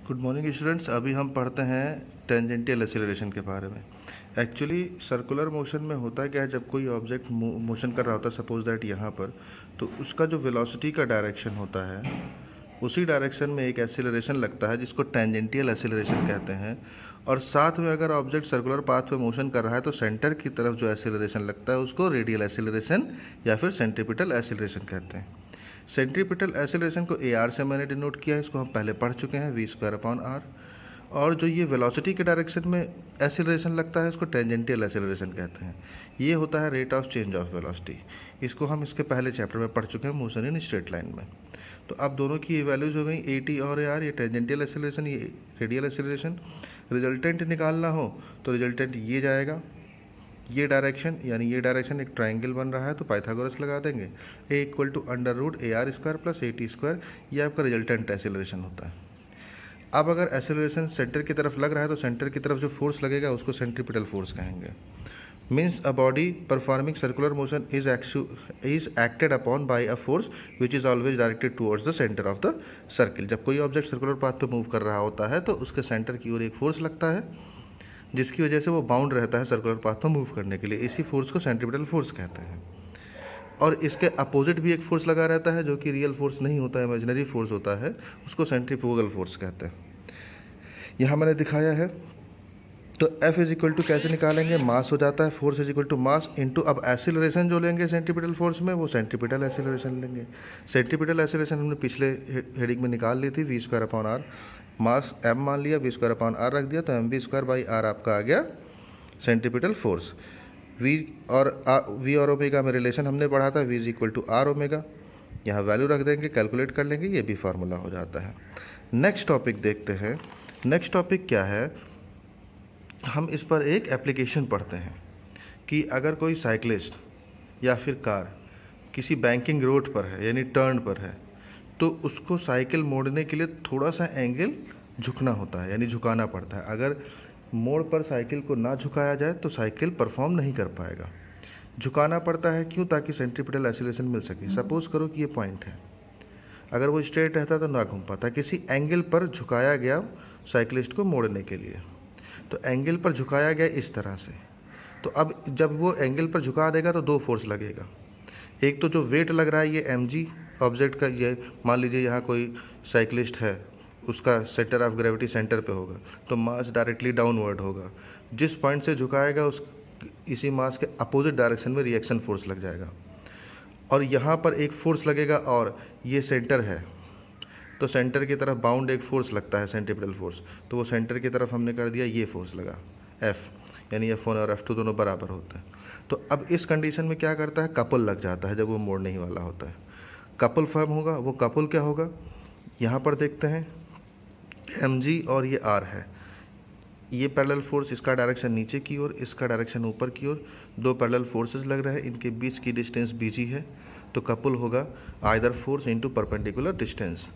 Good morning students. अभी हम पढ़ते हैं टेंजेंटियल एक्सीलरेशन के बारे में। एक्चुअली सर्कुलर मोशन में होता क्या है, जब कोई ऑब्जेक्ट मोशन कर रहा होता है, सपोज दैट यहाँ पर, तो उसका जो वेलोसिटी का डायरेक्शन होता है उसी डायरेक्शन में एक एक्सीलरेशन लगता है जिसको टेंजेंटियल एक्सीलरेशन कहते हैं। और साथ में अगर ऑब्जेक्ट सर्कुलर पाथ पे मोशन कर रहा है तो सेंटर की तरफ जो एक्सीलरेशन लगता है उसको रेडियल एक्सीलरेशन या फिर सेंट्रीपिटल एक्सीलरेशन कहते हैं। सेंट्रीपिटल एक्सीलरेशन को ए आर से मैंने डिनोट किया है, इसको हम पहले पढ़ चुके हैं, वी स्क्वायर अपॉन आर। और जो ये वेलोसिटी के डायरेक्शन में एक्सीलरेशन लगता है इसको टेंजेंटियल एक्सीलरेशन कहते हैं। ये होता है rate of change of velocity. इसको हम इसके पहले चैप्टर में पढ़ चुके हैं, मोशन इन स्ट्रेट लाइन में। तो अब दोनों की वैल्यूज हो गई ए टी और ए आर। ये टेंजेंटियल एक्सीलरेशन, ये रेडियल एक्सीलरेशन। रिजल्टेंट निकालना हो तो रिजल्टेंट ये जाएगा, ये डायरेक्शन, यानी ये डायरेक्शन एक ट्राइंगल बन रहा है तो पाइथागोरस लगा देंगे, a equal to under root a r square plus a t square. ये आपका रिजल्टेंट एक्सीलरेशन होता है। अब अगर एक्सीलरेशन सेंटर की तरफ लग रहा है तो सेंटर की तरफ जो फोर्स लगेगा उसको सेंट्रीपिटल फोर्स कहेंगे। Means a body performing circular motion is acted upon bye a force which is always directed towards the centre of the circle. जब कोई ऑब्जेक्ट सर्कुलर पाथ पे मूव कर रहा होता है तो उसके सेंटर की ओर एक फोर्स लगता है जिसकी वजह से वो बाउंड रहता है सर्कुलर पाथ पर मूव करने के लिए। इसी फोर्स को सेंट्रीपिटल फोर्स कहते हैं। और इसके अपोजिट भी एक फोर्स लगा रहता है जो कि रियल फोर्स नहीं होता है, इमेजिनरी फोर्स होता है, उसको सेंट्रीफ्यूगल फोर्स कहते हैं। यहाँ मैंने दिखाया है। तो F इज इक्वल टू कैसे निकालेंगे, मास हो जाता है, force is equal to mass into, अब एक्सीलरेशन जो लेंगे सेंट्रीपिटल फोर्स में वो सेंट्रीपिटल एक्सीलरेशन लेंगे। सेंट्रीपिटल एक्सीलरेशन हमने पिछले हेडिंग में निकाल ली थी, v square upon r. Mass m मान लिया, वी स्क्वायर अपॉन आर रख दिया, तो m v square by r आपका आ गया सेंट्रीपिटल फोर्स। वी और ओमेगा में रिलेशन हमने पढ़ा था, v is equal to r omega. यहाँ वैल्यू रख देंगे, कैलकुलेट कर लेंगे, ये भी फार्मूला हो जाता है। नेक्स्ट टॉपिक देखते हैं। नेक्स्ट टॉपिक क्या है, हम इस पर एक एप्लीकेशन पढ़ते हैं कि अगर कोई साइकिलिस्ट या फिर कार किसी बैंकिंग रोड पर है यानी टर्न पर है तो उसको साइकिल मोड़ने के लिए थोड़ा सा एंगल झुकना होता है, यानी झुकाना पड़ता है। अगर मोड़ पर साइकिल को ना झुकाया जाए तो साइकिल परफॉर्म नहीं कर पाएगा। झुकाना पड़ता है क्यों, ताकि सेंट्रीपिटल एक्सीलरेशन मिल सके। सपोज करो कि ये पॉइंट है, अगर वो स्ट्रेट रहता तो ना घूम पाता, किसी एंगल पर झुकाया गया साइकिलिस्ट को मोड़ने के लिए। तो एंगल पर झुकाया गया इस तरह से। तो अब जब वो एंगल पर झुका देगा तो दो फोर्स लगेगा। एक तो जो वेट लग रहा है ये mg ऑब्जेक्ट का, ये मान लीजिए यहाँ कोई साइकिलिस्ट है, उसका सेंटर ऑफ ग्रेविटी सेंटर पे होगा तो मास डायरेक्टली डाउनवर्ड होगा। जिस पॉइंट से झुकाएगा उस इसी मास के अपोजिट डायरेक्शन में रिएक्शन फोर्स लग जाएगा। और यहाँ पर एक फोर्स लगेगा और ये सेंटर है तो सेंटर की तरफ बाउंड एक फोर्स लगता है, सेंट्रीपिटल फोर्स। तो वो सेंटर की तरफ हमने कर दिया, ये फोर्स लगा F, यानी F1 और F2 दोनों बराबर होते हैं। तो अब इस कंडीशन में क्या करता है, कपल लग जाता है जब वो मोड़ने ही वाला होता है। कपल फॉर्म होगा, वो कपल क्या होगा, यहाँ पर देखते हैं mg और ये r है, ये पैरेलल फोर्स, इसका डायरेक्शन नीचे की ओर, इसका डायरेक्शन ऊपर की ओर, दो पैरेलल फोर्सेस लग रहे हैं, इनके बीच की डिस्टेंस bg है। तो कपल होगा either force into perpendicular distance,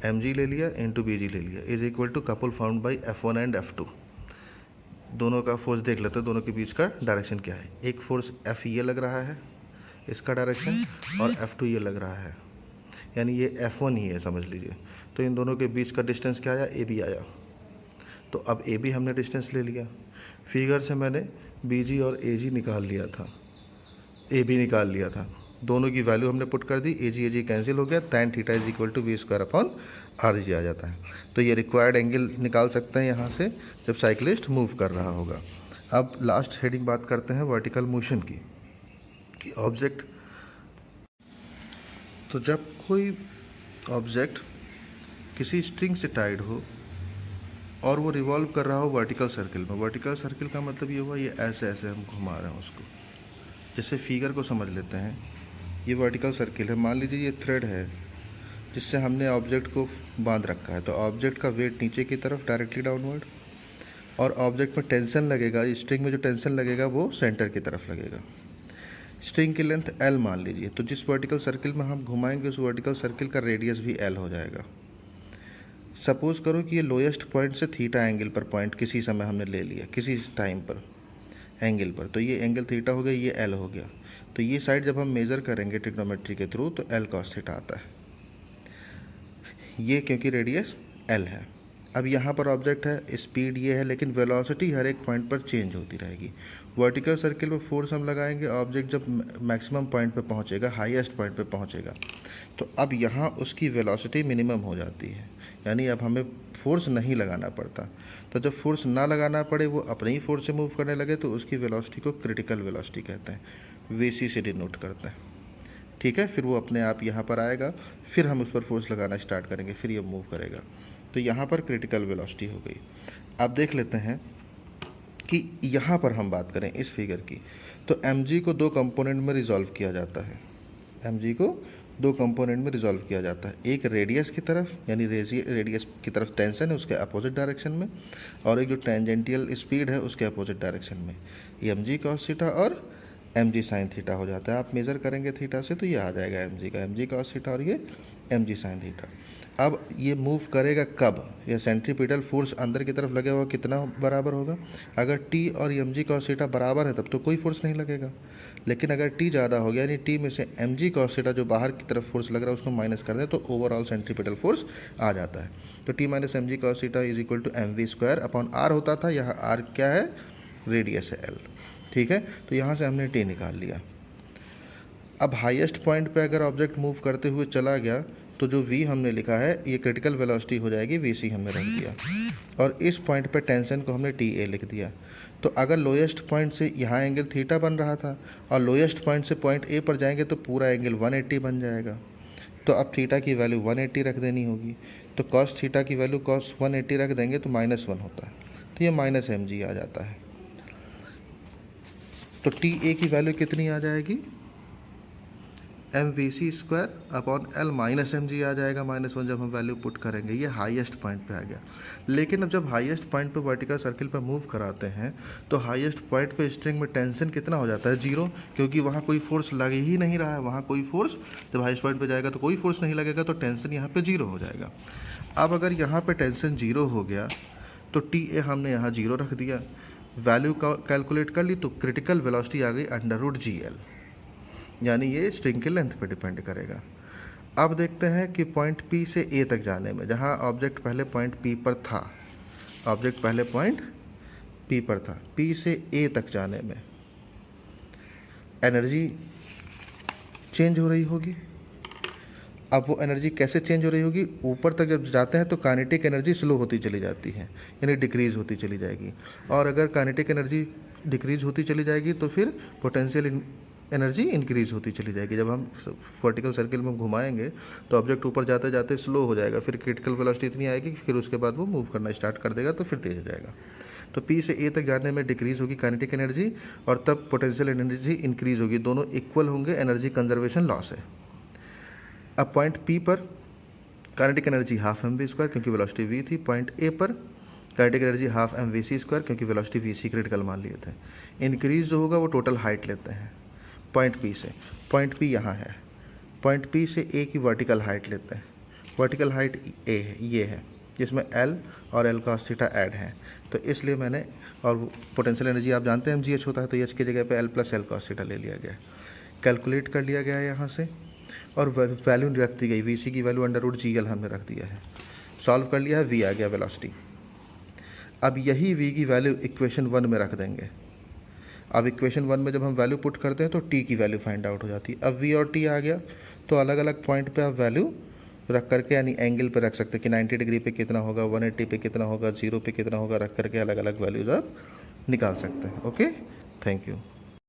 mg ले लिया इंटू bg ले लिया, is equal to couple found by F1 and F2। दोनों का फोर्स देख लेते हैं, दोनों के बीच का डायरेक्शन क्या है। एक फोर्स F ये लग रहा है इसका डायरेक्शन, और F2 ये लग रहा है, यानी ये F1 ही है समझ लीजिए। तो इन दोनों के बीच का डिस्टेंस क्या आया, AB आया। तो अब AB हमने डिस्टेंस ले लिया, फिगर से मैंने BG और AG निकाल लिया था, AB निकाल लिया था, दोनों की वैल्यू हमने पुट कर दी, AG कैंसिल हो गया, tan theta is equal to v square upon r g आ जाता है। तो ये रिक्वायर्ड एंगल निकाल सकते हैं यहाँ से जब साइकिलिस्ट मूव कर रहा होगा। अब लास्ट हेडिंग बात करते हैं वर्टिकल मोशन की, कि ऑब्जेक्ट, तो जब कोई ऑब्जेक्ट किसी स्ट्रिंग से टाइड हो और वो रिवॉल्व कर रहा हो वर्टिकल सर्किल में। वर्टिकल सर्किल का मतलब ये हुआ ये ऐसे ऐसे हम घुमा रहे हैं उसको। जैसे फिगर को समझ लेते हैं, ये वर्टिकल सर्किल है, मान लीजिए ये थ्रेड है जिससे हमने ऑब्जेक्ट को बांध रखा है। तो ऑब्जेक्ट का वेट नीचे की तरफ डायरेक्टली डाउनवर्ड, और ऑब्जेक्ट में टेंशन लगेगा, स्ट्रिंग में जो टेंशन लगेगा वो सेंटर की तरफ लगेगा। स्ट्रिंग की लेंथ L मान लीजिए, तो जिस वर्टिकल सर्किल में हम घुमाएंगे उस वर्टिकल सर्किल का रेडियस भी L हो जाएगा। सपोज करो कि ये लोएस्ट पॉइंट से थीटा एंगल पर पॉइंट किसी समय हमने ले लिया, किसी टाइम पर एंगल पर, तो ये एंगल थीटा हो गया, ये L हो गया। तो ये साइड जब हम मेज़र करेंगे ट्रिग्नोमेट्री के थ्रू तो L cos थीटा आता है, ये क्योंकि रेडियस L है। अब यहाँ पर ऑब्जेक्ट है, स्पीड ये है, लेकिन वेलोसिटी हर एक पॉइंट पर चेंज होती रहेगी। वर्टिकल सर्किल में फोर्स हम लगाएंगे, ऑब्जेक्ट जब मैक्सिमम पॉइंट पे पहुँचेगा, हाईएस्ट पॉइंट पे पहुँचेगा, तो अब यहाँ उसकी वेलोसिटी मिनिमम हो जाती है, यानी अब हमें फोर्स नहीं लगाना पड़ता। तो जब फोर्स ना लगाना पड़े, वो अपने ही फोर्स से मूव करने लगे, तो उसकी वेलोसिटी को क्रिटिकल वेलोसिटी कहते हैं, वीसी से डिनोट करते हैं। ठीक है, फिर वो अपने आप यहाँ पर आएगा, फिर हम उस पर फोर्स लगाना स्टार्ट करेंगे, फिर ये मूव करेगा, तो यहाँ पर क्रिटिकल वेलोसिटी हो गई। अब देख लेते हैं कि यहाँ पर हम बात करें इस फिगर की, तो mg को 2 कंपोनेंट में रिजॉल्व किया जाता है। mg को 2 कंपोनेंट में रिजॉल्व किया जाता है, एक रेडियस की तरफ, यानी रेडियस की तरफ टेंशन है उसके अपोजिट डायरेक्शन में, और एक जो टेंजेंटियल स्पीड है उसके अपोजिट डायरेक्शन में। ये mg cos थीटा और mg sin थीटा हो जाता है। आप मेज़र करेंगे थीटा से तो ये आ जाएगा mg cos थीटा और ये mg sin थीटा। अब ये मूव करेगा कब? ये सेंट्रीपिटल फोर्स अंदर की तरफ लगे हुआ कितना बराबर होगा? अगर t और mg cos थीटा बराबर है तब तो कोई फोर्स नहीं लगेगा, लेकिन अगर t ज़्यादा हो गया, यानी t में से mg cos थीटा जो बाहर की तरफ फोर्स लग रहा है उसको माइनस कर दें तो ओवरऑल सेंट्रीपिटल फोर्स आ जाता है। तो t minus mg cos theta is equal to mv² upon r होता था, यहाँ r क्या है? रेडियस है l। ठीक है, तो यहाँ से हमने t निकाल लिया। अब हाईएस्ट पॉइंट पे अगर ऑब्जेक्ट मूव करते हुए चला गया तो जो v हमने लिखा है ये क्रिटिकल वेलोसिटी हो जाएगी, vc हमने रख दिया, और इस पॉइंट पे टेंशन को हमने ta लिख दिया। तो अगर लोएस्ट पॉइंट से यहाँ एंगल थीटा बन रहा था और लोएस्ट पॉइंट से पॉइंट a पर जाएंगे तो पूरा एंगल 180 बन जाएगा। तो अब थीटा की वैल्यू 180 रख देनी होगी, तो कॉस थीटा की वैल्यू कॉस 180 रख देंगे तो -1 होता है, तो ये माइनस mg आ जाता है। तो ta की वैल्यू कितनी आ जाएगी? mvc² upon l minus mg आ जाएगा, -1 जब हम वैल्यू पुट करेंगे। ये हाईएस्ट पॉइंट पे आ गया। लेकिन अब जब हाईएस्ट पॉइंट पे वर्टिकल सर्किल पे मूव कराते हैं तो हाईएस्ट पॉइंट पे स्ट्रिंग में टेंशन कितना हो जाता है? 0, क्योंकि वहाँ कोई फोर्स लग ही नहीं रहा है। वहाँ कोई फोर्स जब हाईएस्ट पॉइंट पे जाएगा तो कोई फोर्स नहीं लगेगा, तो टेंशन यहाँ पे 0 हो जाएगा। अब अगर यहाँ पे टेंशन 0 हो गया तो TA हमने यहाँ 0 रख दिया, वैल्यू कैलकुलेट कर ली, तो क्रिटिकल वेलोसिटी आ गई √GL, यानी ये स्ट्रिंग के लेंथ पे डिपेंड करेगा। अब देखते हैं कि पॉइंट P से A तक जाने में, जहाँ ऑब्जेक्ट पहले पॉइंट P पर था, ऑब्जेक्ट पहले पॉइंट P पर था, P से A तक जाने में एनर्जी चेंज हो रही होगी। अब वो एनर्जी कैसे चेंज हो रही होगी? ऊपर तक जब जाते हैं तो काइनेटिक एनर्जी स्लो होती चली जाती है, यानी डिक्रीज़ होती चली जाएगी, और अगर काइनेटिक एनर्जी डिक्रीज़ होती चली जाएगी तो फिर पोटेंशियल एनर्जी इंक्रीज़ होती चली जाएगी। जब हम वर्टिकल सर्किल में घुमाएंगे तो ऑब्जेक्ट ऊपर जाते जाते स्लो हो जाएगा, फिर क्रिटिकल वेलोसिटी इतनी आएगी कि फिर उसके बाद वो मूव करना स्टार्ट कर देगा, तो फिर तेज हो जाएगा। तो P से A तक जाने में डिक्रीज़ होगी काइनेटिक एनर्जी, और तब पोटेंशियल एनर्जी इंक्रीज़ होगी, दोनों इक्वल होंगे, एनर्जी कंजर्वेशन लॉस है। अब पॉइंट P पर काइनेटिक एनर्जी हाफ mv² क्योंकि वेलोसिटी v थी, पॉइंट A पर काइनेटिक एनर्जी हाफ mvc² क्योंकि वेलोसिटी vc क्रिटिकल मान लिए थे। इंक्रीज जो होगा वो टोटल हाइट लेते हैं पॉइंट P से, पॉइंट P यहाँ है, पॉइंट P से A की वर्टिकल हाइट लेते हैं, वर्टिकल हाइट A है, ये है, जिसमें L और L cos थीटा ऐड है, तो इसलिए मैंने, और पोटेंशियल एनर्जी आप जानते हैं mgh होता है, तो h की जगह पे L + L cos थीटा ले लिया गया, कैलकुलेट कर लिया गया है यहाँ से, और वैल्यू रख दी गई, vc की वैल्यू √GL हमने रख दिया है, सॉल्व कर लिया है, v आ गया वेलोसिटी। अब यही v की वैल्यू इक्वेशन 1 में रख देंगे। अब इक्वेशन 1 में जब हम वैल्यू पुट करते हैं तो t की वैल्यू फाइंड आउट हो जाती है। अब v और t आ गया तो अलग अलग पॉइंट पे आप वैल्यू रख करके, यानी एंगल पे रख सकते हैं कि 90 डिग्री पे कितना होगा, 180 पे कितना होगा, 0 पे कितना होगा, रख करके अलग अलग वैल्यूज़ आप निकाल सकते हैं। Okay, thank you.